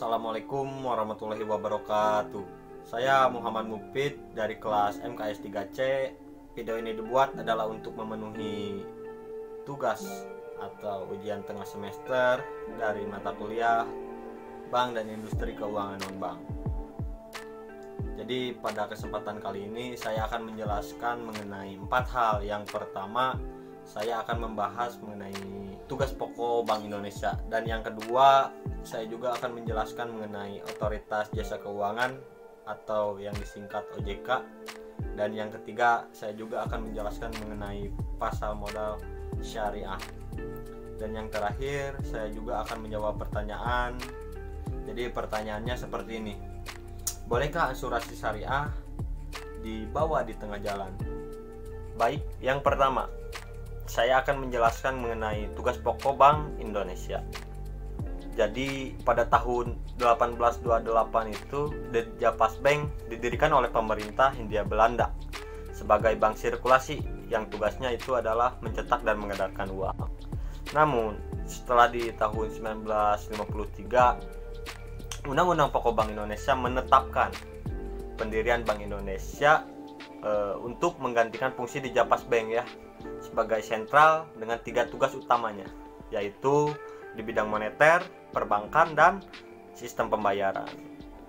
Assalamualaikum warahmatullahi wabarakatuh. Saya Muhammad Mufid dari kelas MKS 3C. Video ini dibuat adalah untuk memenuhi tugas atau ujian tengah semester dari mata kuliah Bank dan Industri Keuangan Non-Bank. Jadi pada kesempatan kali ini saya akan menjelaskan mengenai 4 hal. Yang pertama, saya akan membahas mengenai tugas pokok Bank Indonesia, dan yang kedua saya juga akan menjelaskan mengenai Otoritas Jasa Keuangan atau yang disingkat OJK, dan yang ketiga saya juga akan menjelaskan mengenai pasar modal syariah, dan yang terakhir saya juga akan menjawab pertanyaan. Jadi pertanyaannya seperti ini: bolehkah asuransi syariah dibawa di tengah jalan? Baik, yang pertama saya akan menjelaskan mengenai tugas pokok Bank Indonesia. Jadi pada tahun 1828 itu Dijapasbank didirikan oleh pemerintah Hindia Belanda sebagai bank sirkulasi yang tugasnya itu adalah mencetak dan mengedarkan uang. Namun setelah di tahun 1953 Undang-Undang Pokok Bank Indonesia menetapkan pendirian Bank Indonesia untuk menggantikan fungsi Dijapasbank ya, sebagai sentral dengan 3 tugas utamanya, yaitu di bidang moneter, perbankan, dan sistem pembayaran.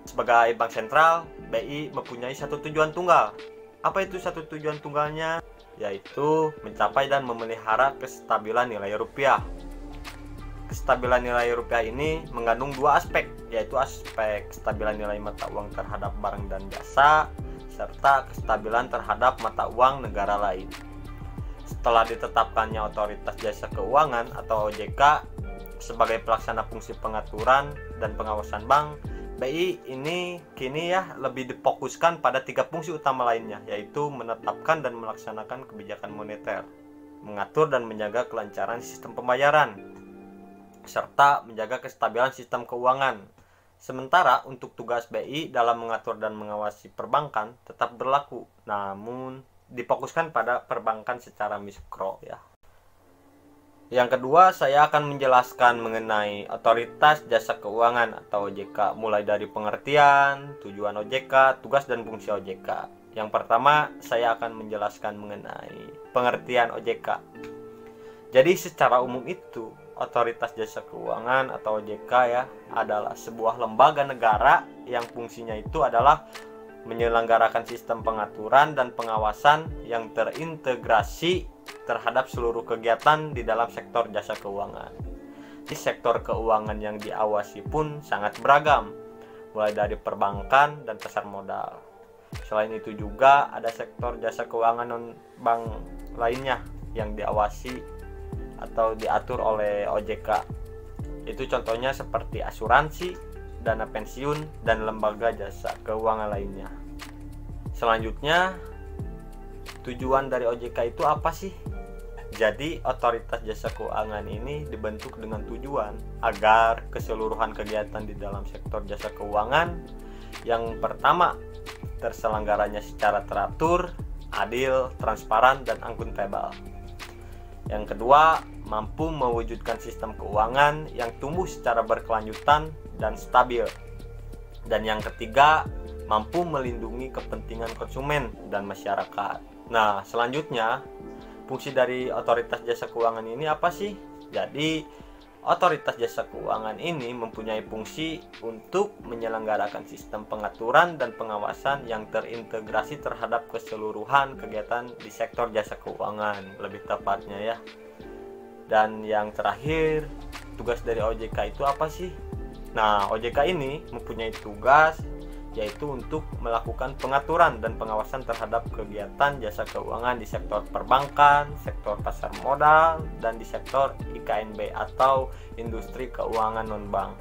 Sebagai bank sentral, BI mempunyai satu tujuan tunggal. Apa itu satu tujuan tunggalnya? Yaitu mencapai dan memelihara kestabilan nilai rupiah. Kestabilan nilai rupiah ini mengandung 2 aspek, yaitu aspek kestabilan nilai mata uang terhadap barang dan jasa, serta kestabilan terhadap mata uang negara lain. Setelah ditetapkannya Otoritas Jasa Keuangan atau OJK sebagai pelaksana fungsi pengaturan dan pengawasan bank, BI ini kini ya lebih difokuskan pada 3 fungsi utama lainnya, yaitu menetapkan dan melaksanakan kebijakan moneter, mengatur dan menjaga kelancaran sistem pembayaran, serta menjaga kestabilan sistem keuangan. Sementara untuk tugas BI dalam mengatur dan mengawasi perbankan tetap berlaku, namun difokuskan pada perbankan secara mikro ya. Yang kedua, saya akan menjelaskan mengenai Otoritas Jasa Keuangan atau OJK, mulai dari pengertian, tujuan OJK, tugas dan fungsi OJK. Yang pertama, saya akan menjelaskan mengenai pengertian OJK. Jadi secara umum itu, Otoritas Jasa Keuangan atau OJK ya adalah sebuah lembaga negara yang fungsinya itu adalah menyelenggarakan sistem pengaturan dan pengawasan yang terintegrasi terhadap seluruh kegiatan di dalam sektor jasa keuangan. Di sektor keuangan yang diawasi pun sangat beragam, mulai dari perbankan dan pasar modal. Selain itu juga ada sektor jasa keuangan non-bank lainnya yang diawasi atau diatur oleh OJK. Itu contohnya seperti asuransi, dana pensiun, dan lembaga jasa keuangan lainnya. Selanjutnya, tujuan dari OJK itu apa sih? Jadi Otoritas Jasa Keuangan ini dibentuk dengan tujuan agar keseluruhan kegiatan di dalam sektor jasa keuangan, yang pertama, terselenggaranya secara teratur, adil, transparan, dan akuntabel. Yang kedua, mampu mewujudkan sistem keuangan yang tumbuh secara berkelanjutan dan stabil. Dan yang ketiga, mampu melindungi kepentingan konsumen dan masyarakat. Nah, selanjutnya, fungsi dari Otoritas Jasa Keuangan ini apa sih? Jadi, Otoritas Jasa Keuangan ini mempunyai fungsi untuk menyelenggarakan sistem pengaturan dan pengawasan yang terintegrasi terhadap keseluruhan kegiatan di sektor jasa keuangan, lebih tepatnya ya. Dan yang terakhir, tugas dari OJK itu apa sih? Nah, OJK ini mempunyai tugas yaitu untuk melakukan pengaturan dan pengawasan terhadap kegiatan jasa keuangan di sektor perbankan, sektor pasar modal, dan di sektor IKNB atau Industri Keuangan Non-Bank.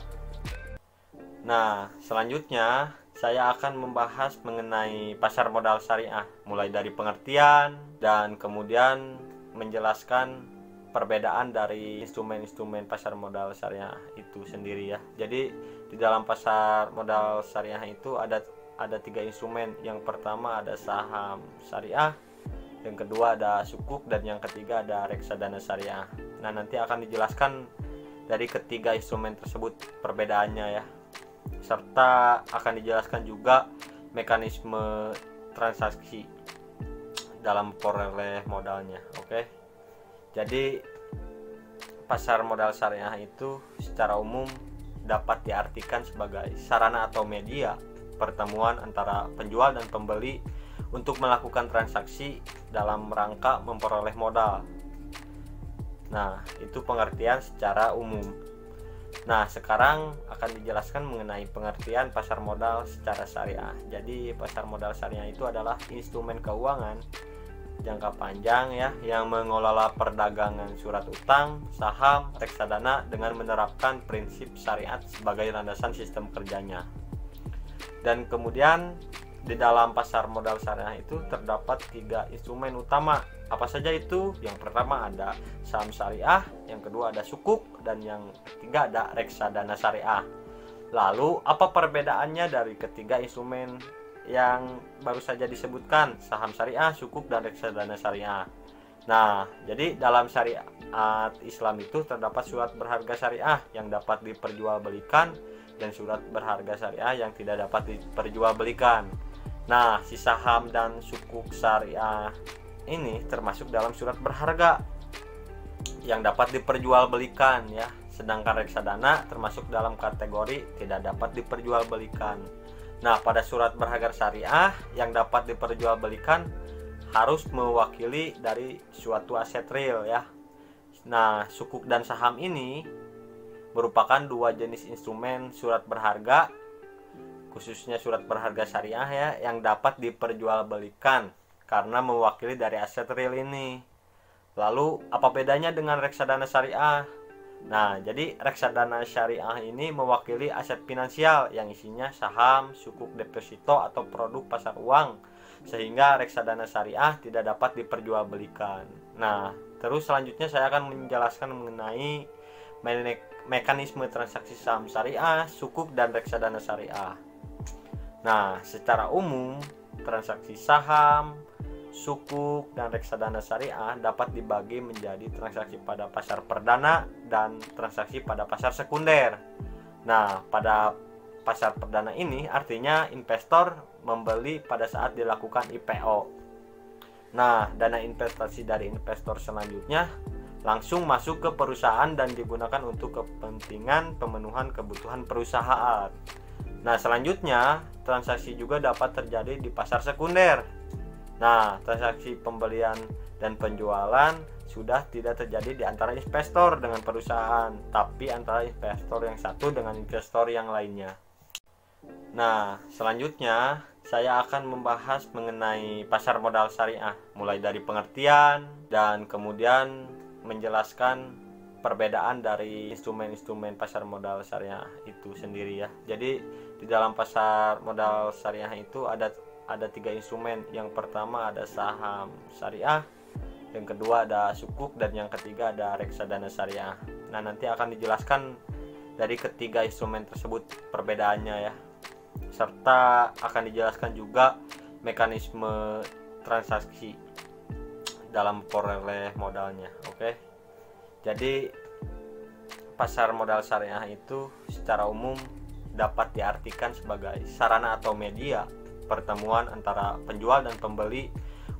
Nah, selanjutnya saya akan membahas mengenai pasar modal syariah, mulai dari pengertian dan kemudian menjelaskan perbedaan dari instrumen-instrumen pasar modal syariah itu sendiri ya. Jadi di dalam pasar modal syariah itu ada 3 instrumen. Yang pertama ada saham syariah, yang kedua ada sukuk, dan yang ketiga ada reksadana syariah. Nah, nanti akan dijelaskan dari ketiga instrumen tersebut perbedaannya ya. serta akan dijelaskan juga mekanisme transaksi dalam memperoleh modalnya. Oke. Jadi pasar modal syariah itu secara umum dapat diartikan sebagai sarana atau media pertemuan antara penjual dan pembeli untuk melakukan transaksi dalam rangka memperoleh modal. Nah, itu pengertian secara umum. Nah, sekarang akan dijelaskan mengenai pengertian pasar modal secara syariah. Jadi, pasar modal syariah itu adalah instrumen keuangan jangka panjang ya yang mengelola perdagangan surat utang, saham, reksadana dengan menerapkan prinsip syariat sebagai landasan sistem kerjanya. Dan kemudian di dalam pasar modal syariah itu terdapat 3 instrumen utama. Apa saja itu? Yang pertama ada saham syariah, yang kedua ada sukuk, dan yang ketiga ada reksadana syariah. Lalu apa perbedaannya dari ketiga instrumen yang baru saja disebutkan, saham syariah, sukuk, dan reksadana syariah? Nah, jadi dalam syariat Islam itu terdapat surat berharga syariah yang dapat diperjualbelikan dan surat berharga syariah yang tidak dapat diperjualbelikan. Nah, si saham dan sukuk syariah ini termasuk dalam surat berharga yang dapat diperjualbelikan ya, sedangkan reksadana termasuk dalam kategori tidak dapat diperjualbelikan. Nah, pada surat berharga syariah yang dapat diperjualbelikan harus mewakili dari suatu aset real ya. Nah, sukuk dan saham ini merupakan 2 jenis instrumen surat berharga, khususnya surat berharga syariah ya, yang dapat diperjualbelikan karena mewakili dari aset real ini. Lalu, apa bedanya dengan reksadana syariah? Nah, jadi reksadana syariah ini mewakili aset finansial yang isinya saham, sukuk deposito atau produk pasar uang, sehingga reksadana syariah tidak dapat diperjualbelikan. Nah, terus selanjutnya saya akan menjelaskan mengenai mekanisme transaksi saham syariah, sukuk, dan reksadana syariah. Nah, secara umum transaksi saham, sukuk, dan reksadana syariah dapat dibagi menjadi transaksi pada pasar perdana dan transaksi pada pasar sekunder. Nah, pada pasar perdana ini artinya investor membeli pada saat dilakukan IPO. Nah, dana investasi dari investor selanjutnya langsung masuk ke perusahaan dan digunakan untuk kepentingan pemenuhan kebutuhan perusahaan. Nah, selanjutnya transaksi juga dapat terjadi di pasar sekunder. Nah, transaksi pembelian dan penjualan sudah tidak terjadi di antara investor dengan perusahaan, tapi antara investor yang satu dengan investor yang lainnya. Nah, selanjutnya saya akan membahas mengenai pasar modal syariah, mulai dari pengertian dan kemudian menjelaskan perbedaan dari instrumen-instrumen pasar modal syariah itu sendiri ya. Jadi di dalam pasar modal syariah itu ada 3 instrumen. Yang pertama ada saham syariah, yang kedua ada sukuk, dan yang ketiga ada reksadana syariah. Nah, nanti akan dijelaskan dari ketiga instrumen tersebut perbedaannya ya, serta akan dijelaskan juga mekanisme transaksi dalam memperoleh modalnya. Oke. Jadi pasar modal syariah itu secara umum dapat diartikan sebagai sarana atau media pertemuan antara penjual dan pembeli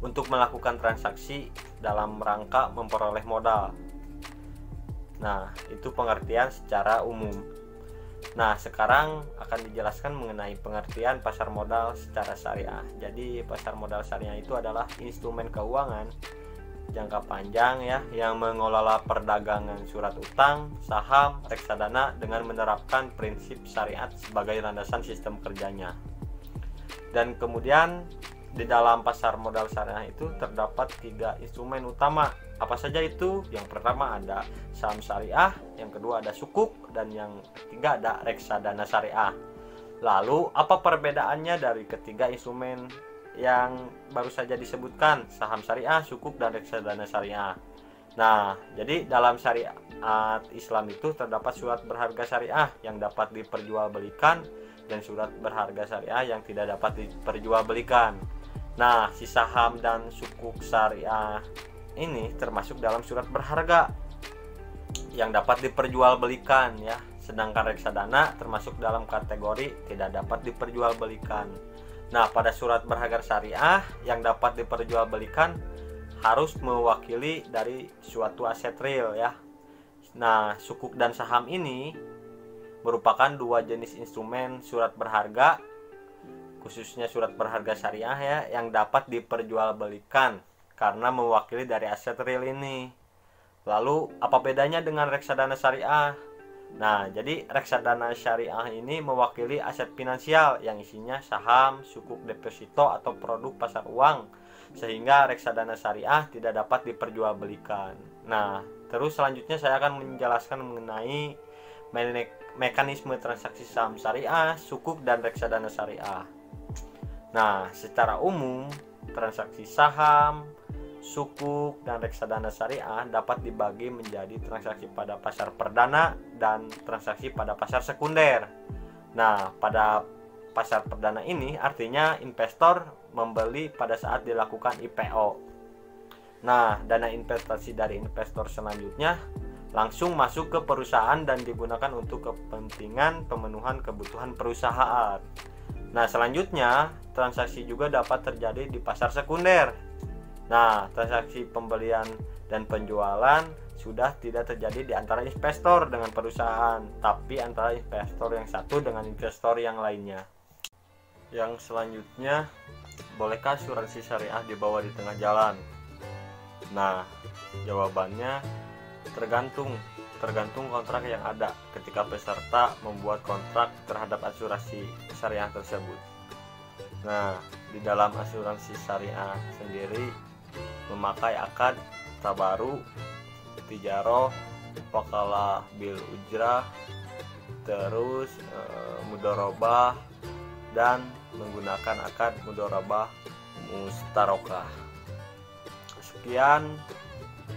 untuk melakukan transaksi dalam rangka memperoleh modal. Nah, itu pengertian secara umum. Nah, sekarang akan dijelaskan mengenai pengertian pasar modal secara syariah. Jadi, pasar modal syariah itu adalah instrumen keuangan jangka panjang ya yang mengelola perdagangan surat utang, saham, reksadana dengan menerapkan prinsip syariat sebagai landasan sistem kerjanya. Dan kemudian di dalam pasar modal syariah itu terdapat 3 instrumen utama. Apa saja itu? Yang pertama ada saham syariah, yang kedua ada sukuk, dan yang ketiga ada reksadana syariah. Lalu apa perbedaannya dari ketiga instrumen yang baru saja disebutkan, saham syariah, sukuk, dan reksadana syariah? Nah, jadi dalam syariat Islam itu terdapat surat berharga syariah yang dapat diperjualbelikan dan surat berharga syariah yang tidak dapat diperjualbelikan. Nah, si saham dan sukuk syariah ini termasuk dalam surat berharga yang dapat diperjualbelikan ya, sedangkan reksadana termasuk dalam kategori tidak dapat diperjualbelikan. Nah, pada surat berharga syariah yang dapat diperjualbelikan harus mewakili dari suatu aset real ya. Nah, sukuk dan saham ini merupakan dua jenis instrumen surat berharga, khususnya surat berharga syariah ya, yang dapat diperjualbelikan karena mewakili dari aset real ini. Lalu apa bedanya dengan reksadana syariah? Nah, jadi reksadana syariah ini mewakili aset finansial yang isinya saham, sukuk deposito atau produk pasar uang, sehingga reksadana syariah tidak dapat diperjualbelikan. Nah, terus selanjutnya saya akan menjelaskan mengenai mekanisme transaksi saham syariah, sukuk dan reksadana syariah. Nah, secara umum transaksi saham, sukuk dan reksadana syariah dapat dibagi menjadi transaksi pada pasar perdana dan transaksi pada pasar sekunder. Nah, pada pasar perdana ini artinya investor membeli pada saat dilakukan IPO. Nah, dana investasi dari investor selanjutnya langsung masuk ke perusahaan dan digunakan untuk kepentingan pemenuhan kebutuhan perusahaan. Nah, selanjutnya transaksi juga dapat terjadi di pasar sekunder. Nah, transaksi pembelian dan penjualan sudah tidak terjadi di antara investor dengan perusahaan, tapi antara investor yang satu dengan investor yang lainnya. Yang selanjutnya, bolehkah asuransi syariah dibawa di tengah jalan? Nah, jawabannya tergantung kontrak yang ada ketika peserta membuat kontrak terhadap asuransi syariah tersebut. Nah, di dalam asuransi syariah sendiri memakai akad tabaru, tijaroh, wakalah bil ujrah, terus mudharabah, dan menggunakan akad mudharabah mustarokah. Sekian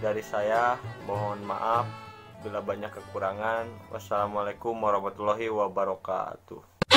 dari saya, mohon maaf bila banyak kekurangan. Wassalamualaikum warahmatullahi wabarakatuh.